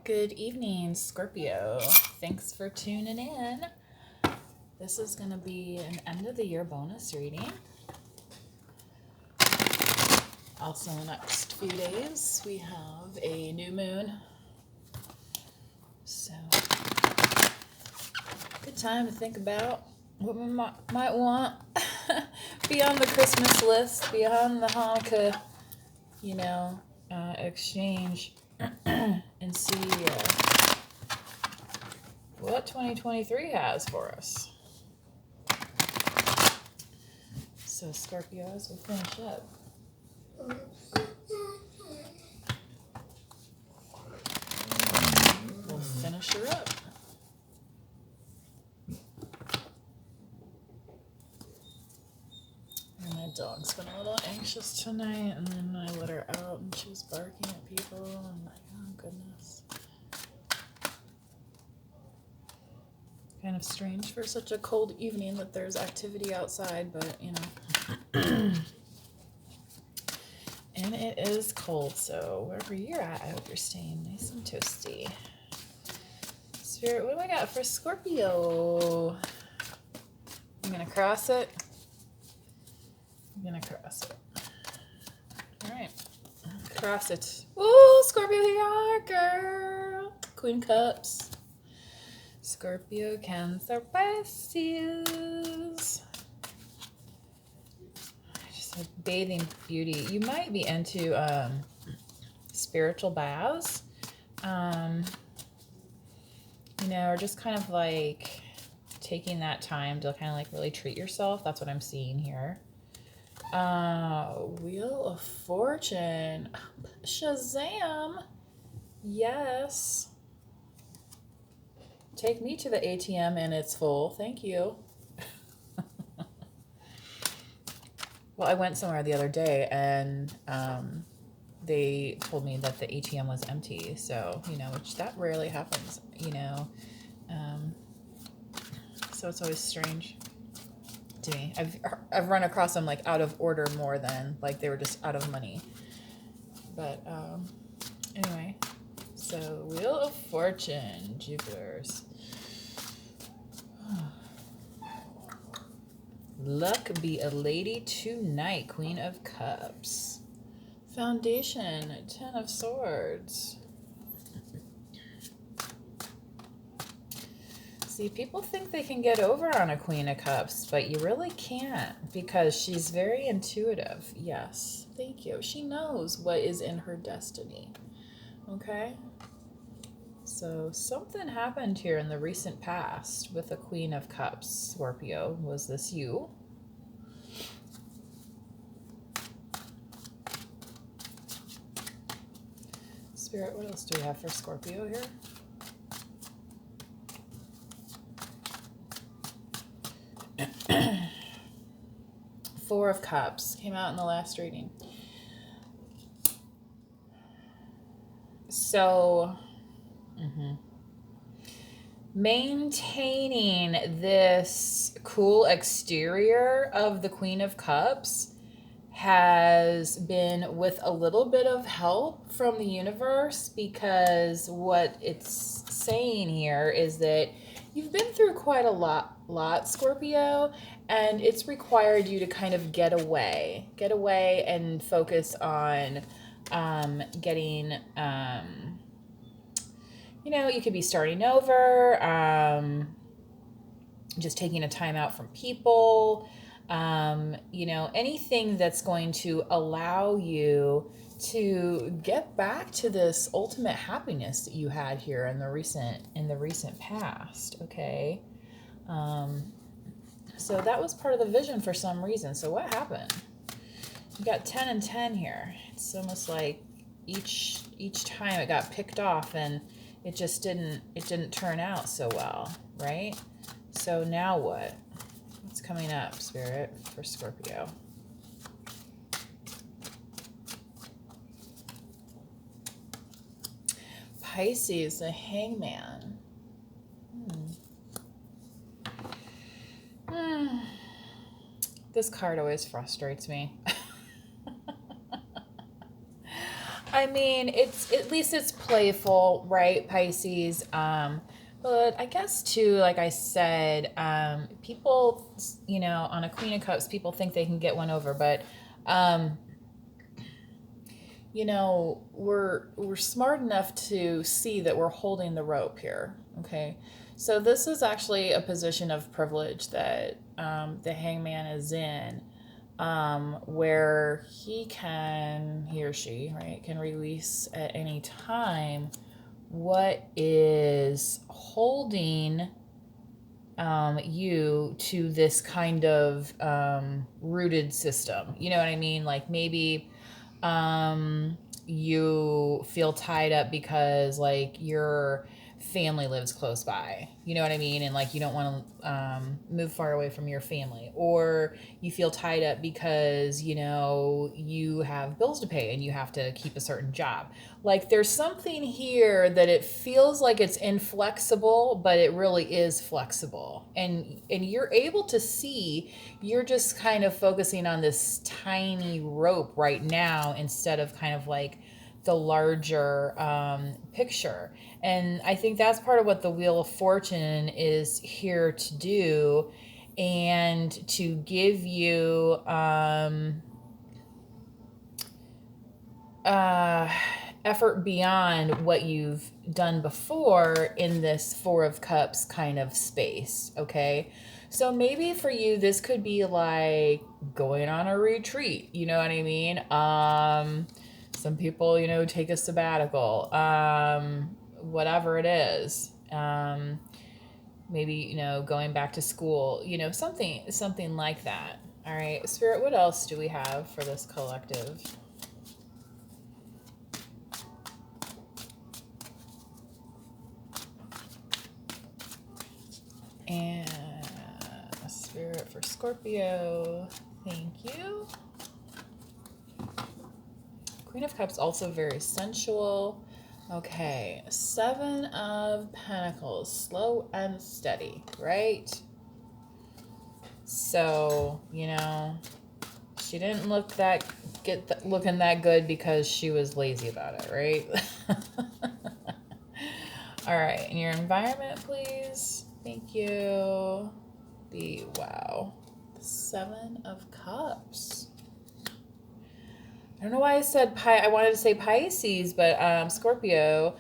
Good evening, Scorpio. Thanks for tuning in. This is going to be an end of the year bonus reading. Also, in the next few days, we have a new moon. So, good time to think about what we might want beyond the Christmas list, beyond the Hanukkah, exchange, and see what 2023 has for us. So, Scorpio, as we finish up, we'll finish her up. And my dog's been a little anxious tonight, and then I let her out and she was barking at people. I'm like, oh goodness. Kind of strange for such a cold evening that there's activity outside, but and it is cold, so wherever you're at, I hope you're staying nice and toasty. Spirit, what do I got for Scorpio? I'm gonna cross it. All right, cross it. Ooh, Scorpio, here you are, girl. Queen Cups. Scorpio, Cancer, Pisces. Just a bathing beauty. You might be into spiritual baths, or just kind of like taking that time to kind of like really treat yourself. That's what I'm seeing here. Wheel of Fortune. Shazam. Yes. Take me to the ATM and it's full. Thank you. Well, I went somewhere the other day and they told me that the ATM was empty. So, which that rarely happens, so it's always strange to me. I've run across them like out of order more than like they were just out of money. But anyway, so Wheel of Fortune, Jupiter's. Luck be a lady tonight, Queen of Cups. Foundation, Ten of Swords. See, people think they can get over on a Queen of Cups, but you really can't because she's very intuitive. Yes, thank you. She knows what is in her destiny. Okay? So something happened here in the recent past with the Queen of Cups, Scorpio. Was this you? Spirit, what else do we have for Scorpio here? Four of Cups came out in the last reading. So, maintaining this cool exterior of the Queen of Cups has been with a little bit of help from the universe, because what it's saying here is that you've been through quite a lot, Scorpio, and it's required you to kind of get away and focus on getting, you could be starting over, just taking a time out from people, anything that's going to allow you to get back to this ultimate happiness that you had here in the recent past. Okay. So that was part of the vision for some reason. So what happened? You got 10 and 10 here. It's almost like each time it got picked off and it just didn't turn out so well, right? So now what? What's coming up, Spirit, for Scorpio? Pisces, the Hangman. This card always frustrates me. I mean, it's at least it's playful, right, Pisces? But I guess too, like I said, people, on a Queen of Cups, people think they can get one over, but um, we're smart enough to see that we're holding the rope here. Okay, so this is actually a position of privilege that the Hangman is in, where he or she, right, can release at any time what is holding you to this kind of rooted system. You know what I mean? Like maybe you feel tied up because like your family lives close by. You know what I mean? And like you don't want to move far away from your family, or you feel tied up because you have bills to pay and you have to keep a certain job. Like there's something here that it feels like it's inflexible, but it really is flexible, and you're able to see. You're just kind of focusing on this tiny rope right now instead of kind of like the larger picture. And I think that's part of what the Wheel of Fortune is here to do, and to give you effort beyond what you've done before in this Four of Cups kind of space. Okay. So maybe for you, this could be like going on a retreat. You know what I mean? Some people, take a sabbatical, whatever it is. Maybe, going back to school, something like that. All right, Spirit, what else do we have for this collective? And Spirit for Scorpio. Thank you. Queen of Cups, also very sensual. Okay, Seven of Pentacles, slow and steady, right? So, she didn't looking that good because she was lazy about it, right? All right, and your environment, please. Thank you. Wow. Seven of Cups. I don't know why I wanted to say Pisces, but Scorpio.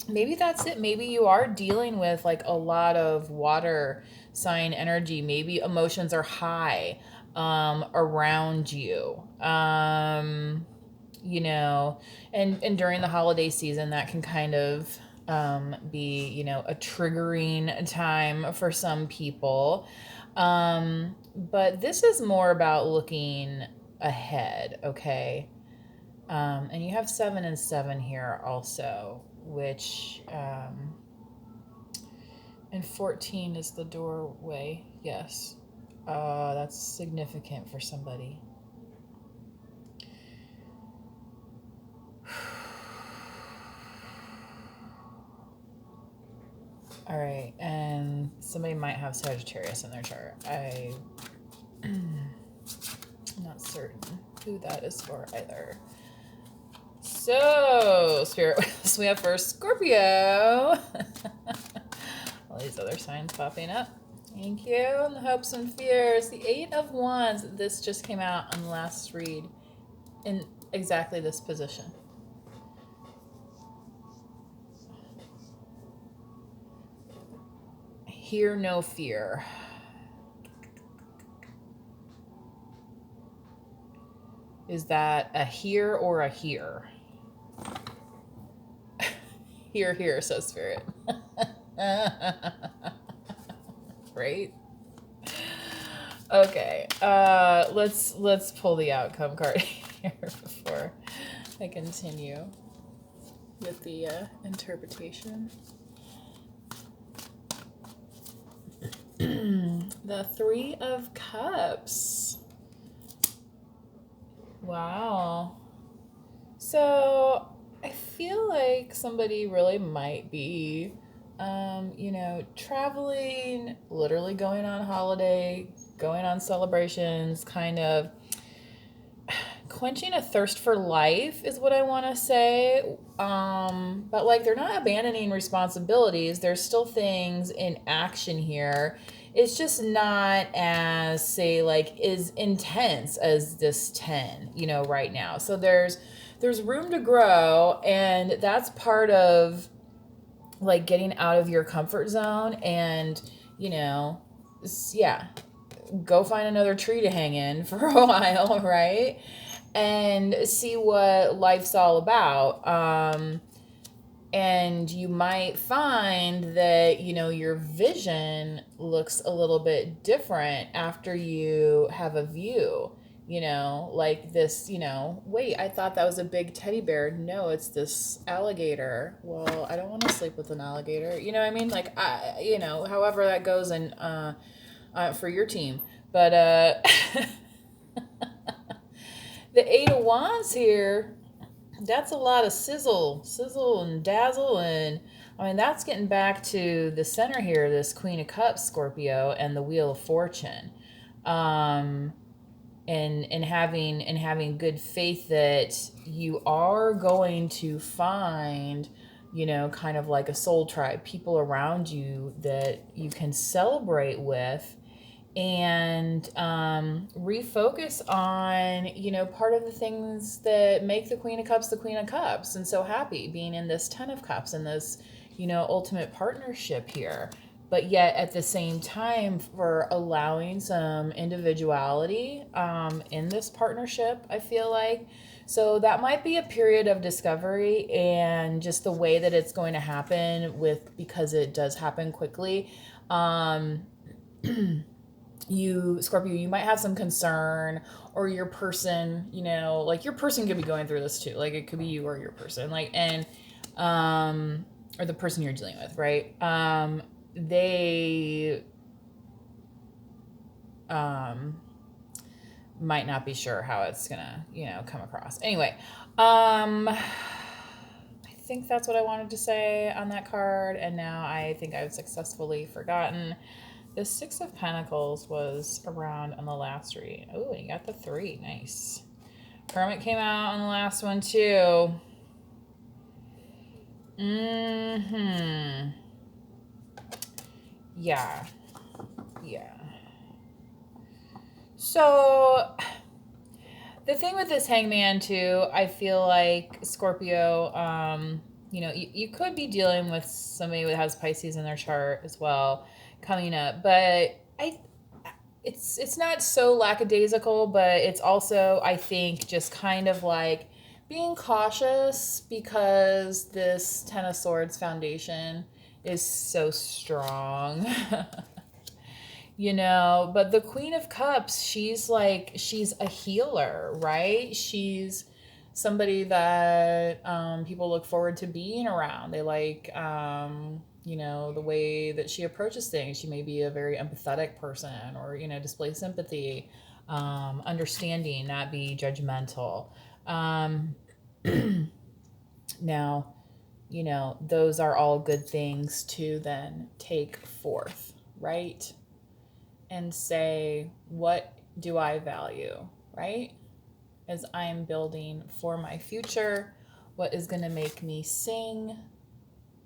Maybe that's it. Maybe you are dealing with like a lot of water sign energy. Maybe emotions are high around you. And during the holiday season, that can kind of be, a triggering time for some people. But this is more about looking ahead, okay? And you have 7 and 7 here also, which, and 14 is the doorway. Yes. That's significant for somebody. All right, and somebody might have Sagittarius in their chart. I'm not certain who that is for either. So, Spirit, so we have for Scorpio. All these other signs popping up. Thank you. And the hopes and fears. The 8 of Wands. This just came out on the last read in exactly this position. Hear no fear. Is that a here or a here? Here, says Spirit. Right? Okay. Let's pull the outcome card here before I continue with the interpretation. The 3 of Cups. Wow. So I feel like somebody really might be, traveling, literally going on holiday, going on celebrations, kind of quenching a thirst for life is what I want to say. But like they're not abandoning responsibilities. There's still things in action here. It's just not as say like is intense as this 10, right now. So there's room to grow, and that's part of like getting out of your comfort zone and, yeah, go find another tree to hang in for a while, right? And see what life's all about. And you might find that, your vision looks a little bit different after you have a view, like this, wait, I thought that was a big teddy bear. No, it's this alligator. Well, I don't want to sleep with an alligator. You know what I mean? Like, however that goes and, for your team. But the Eight of Wands here, that's a lot of sizzle and dazzle. And I mean, that's getting back to the center here, this Queen of Cups, Scorpio, and the Wheel of Fortune. And having good faith that you are going to find, kind of like a soul tribe, people around you that you can celebrate with, and refocus on, part of the things that make the Queen of Cups, and so happy being in this 10 of Cups and this, ultimate partnership here. But yet at the same time, for allowing some individuality in this partnership, I feel like. So that might be a period of discovery, and just the way that it's going to happen because it does happen quickly. Scorpio, you might have some concern, or your person, like your person could be going through this too. Like it could be you or your person, like, and, or the person you're dealing with, right? They, might not be sure how it's gonna, come across. Anyway, I think that's what I wanted to say on that card. And now I think I've successfully forgotten. The Six of Pentacles was around on the last read. Oh, you got the 3. Nice. Hermit came out on the last one too. Yeah. So the thing with this Hangman too, I feel like Scorpio, you could be dealing with somebody that has Pisces in their chart as well coming up, but it's not so lackadaisical, but it's also, I think, just kind of like being cautious, because this 10 of Swords foundation is so strong. But the Queen of Cups, she's a healer, right? She's somebody that people look forward to being around. They like, the way that she approaches things. She may be a very empathetic person, or, display sympathy, understanding, not be judgmental. Now, those are all good things to then take forth, right? And say, what do I value, right? As I'm building for my future, what is going to make me sing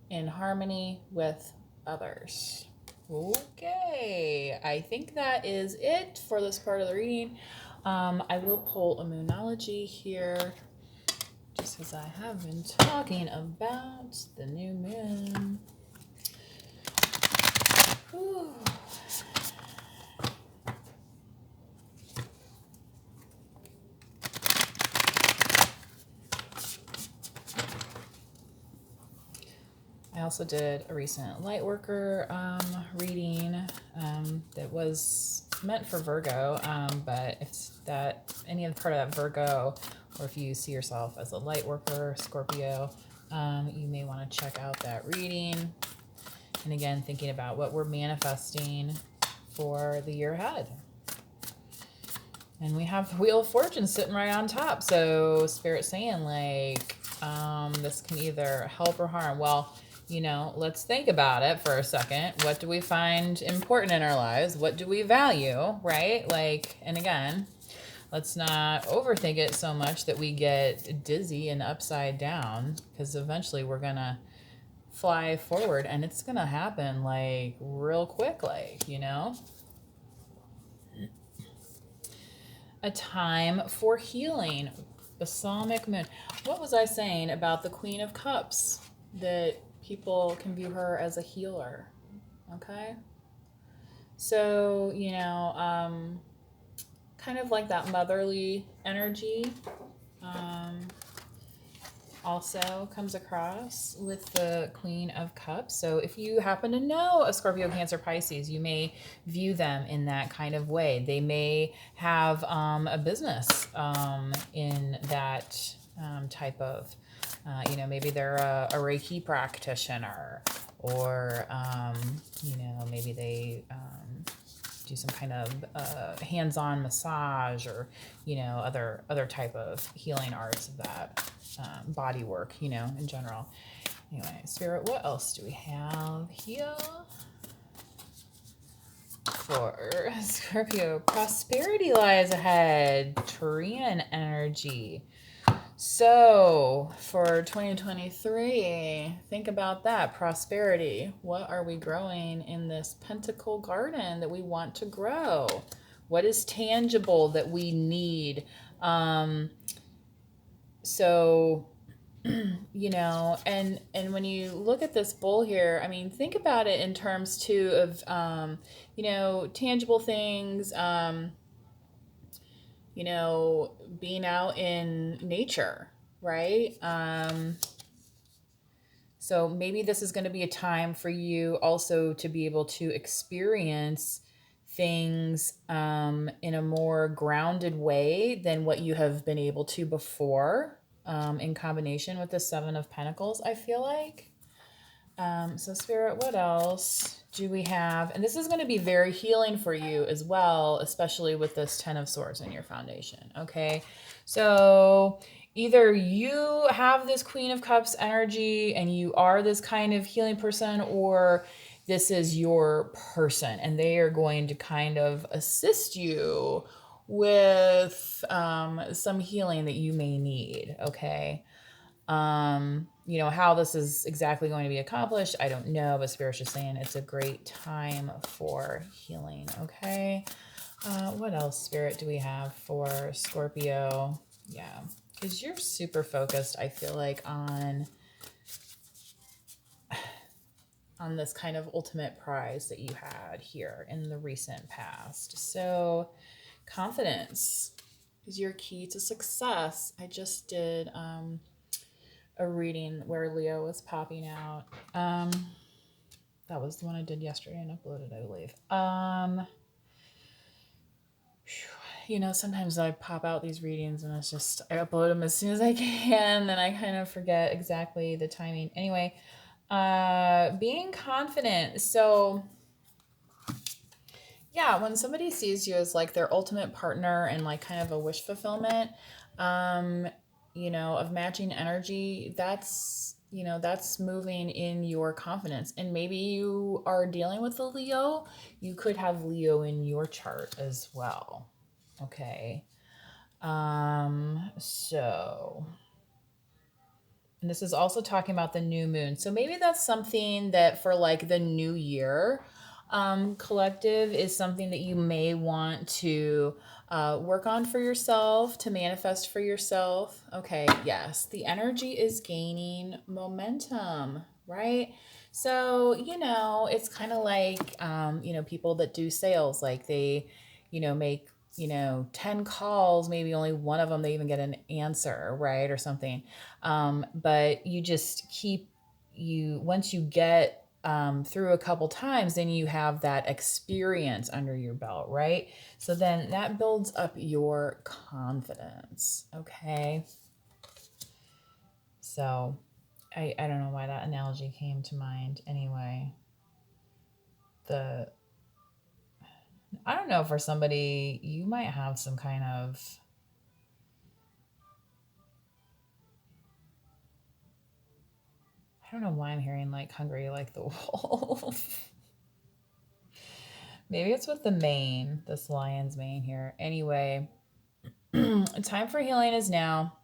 in harmony with others. Okay, I think that is it for this part of the reading. I will pull a Moonology here, just as I have been talking about the new moon. Whew. I also did a recent Lightworker reading that was meant for Virgo, but if that any of part of that Virgo, or if you see yourself as a Lightworker, Scorpio, you may want to check out that reading. And again, thinking about what we're manifesting for the year ahead. And we have the Wheel of Fortune sitting right on top. So Spirit saying like, this can either help or harm. Well, let's think about it for a second. What do we find important in our lives? What do we value, right? Like, and again, Let's not overthink it so much that we get dizzy and upside down, because eventually we're gonna fly forward and it's gonna happen like real quick, like, you know? A time for healing. Balsamic moon. What was I saying about the Queen of Cups? That people can view her as a healer. Okay? So, kind of like that motherly energy. Um, also comes across with the Queen of Cups. So if you happen to know a Scorpio, Cancer, Pisces, you may view them in that kind of way. They may have a business in that type of, maybe they're a Reiki practitioner, or, maybe they do some kind of hands-on massage, or other type of healing arts of that body work, in general. Anyway, Spirit, what else do we have here for Scorpio? Prosperity lies ahead. Turian energy. So for 2023, think about that. Prosperity. What are we growing in this pentacle garden that we want to grow? What is tangible that we need? So, and when you look at this bull here, I mean, think about it in terms too of, tangible things, being out in nature, right? So maybe this is going to be a time for you also to be able to experience things in a more grounded way than what you have been able to before, in combination with the Seven of Pentacles, I feel like. So Spirit, what else do we have? And this is going to be very healing for you as well, especially with this Ten of Swords in your foundation. Okay. So either you have this Queen of Cups energy and you are this kind of healing person, or this is your person and they are going to kind of assist you with some healing that you may need. Okay. How this is exactly going to be accomplished, I don't know, but Spirit's just saying it's a great time for healing. Okay. What else, Spirit, do we have for Scorpio? Yeah, because you're super focused, I feel like, on this kind of ultimate prize that you had here in the recent past. So confidence is your key to success. I just did a reading where Leo was popping out. That was the one I did yesterday and uploaded, I believe. Sometimes I pop out these readings and it's just, I upload them as soon as I can, and I kind of forget exactly the timing. Anyway, being confident. So yeah, when somebody sees you as like their ultimate partner and like kind of a wish fulfillment, of matching energy, that's moving in your confidence. And maybe you are dealing with a Leo. You could have Leo in your chart as well. Okay. So, and this is also talking about the new moon. So maybe that's something that for like the new year, collective is something that you may want to work on for yourself, to manifest for yourself. Okay, yes, the energy is gaining momentum, right? So, it's kind of like, people that do sales, like they, make, 10 calls, maybe only one of them, they even get an answer, right? Or something. But you just once you get through a couple times, then you have that experience under your belt, right? So then that builds up your confidence. Okay. So I don't know why that analogy came to mind. Anyway, I don't know, for somebody, you might have some kind of, I don't know why I'm hearing like hungry like the wolf. Maybe it's with the mane, this lion's mane here. Anyway, Time for healing is now.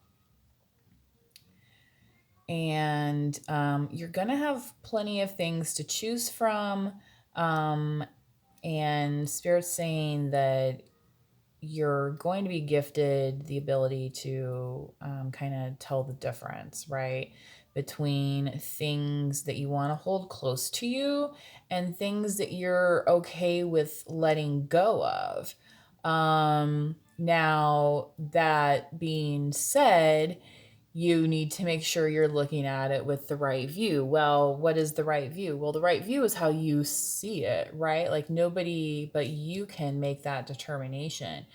And you're going to have plenty of things to choose from. Um, and Spirit's saying that you're going to be gifted the ability to kind of tell the difference, right? Between things that you want to hold close to you and things that you're okay with letting go of. Now, that being said, you need to make sure you're looking at it with the right view. Well, what is the right view? Well, the right view is how you see it, right? Like nobody but you can make that determination.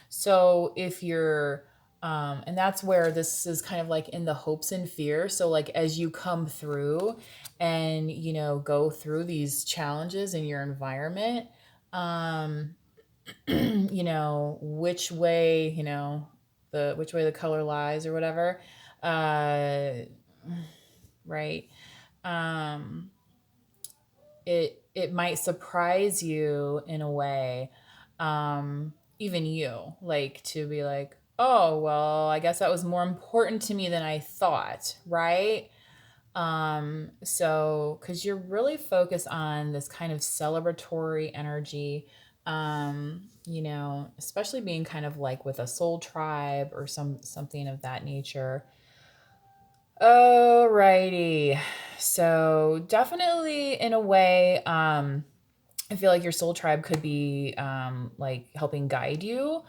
So if you're, and that's where this is kind of like in the hopes and fear. So, like, as you come through and, go through these challenges in your environment, um, which way, which way the color lies or whatever. Uh, right. Um, it might surprise you in a way, even you, like to be like, oh, well, I guess that was more important to me than I thought, right? So because you're really focused on this kind of celebratory energy, especially being kind of like with a soul tribe or something of that nature. Alrighty. So definitely in a way, I feel like your soul tribe could be like helping guide you.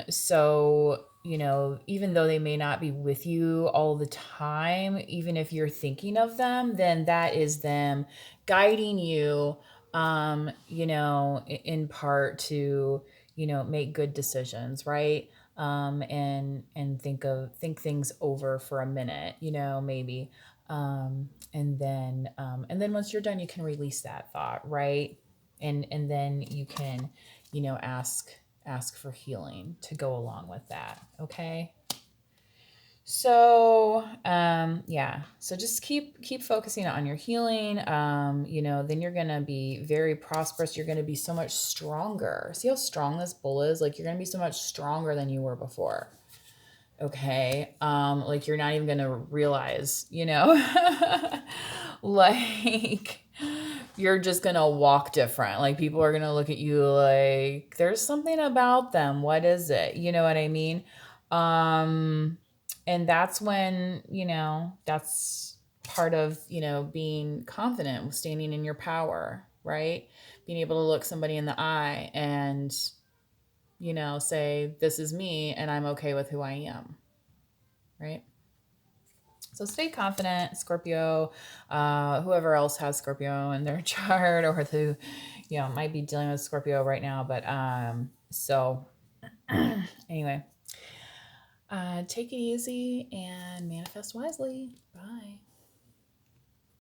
So, even though they may not be with you all the time, even if you're thinking of them, then that is them guiding you, in part to, make good decisions, right? And think things over for a minute, maybe. And then once you're done, you can release that thought, right? And then you can, ask for healing to go along with that. Okay. So yeah, so just keep focusing on your healing. Then you're gonna be very prosperous. You're gonna be so much stronger. See how strong this bull is? Like, you're gonna be so much stronger than you were before. Okay. Like, you're not even gonna realize, like, you're just gonna walk different. Like, people are gonna look at you like there's something about them. What is it? You know what I mean? Um, and that's when, that's part of, being confident, standing in your power, right? Being able to look somebody in the eye and, say, this is me and I'm okay with who I am, right? So stay confident, Scorpio. Whoever else has Scorpio in their chart, or who, might be dealing with Scorpio right now. But so anyway, take it easy and manifest wisely. Bye.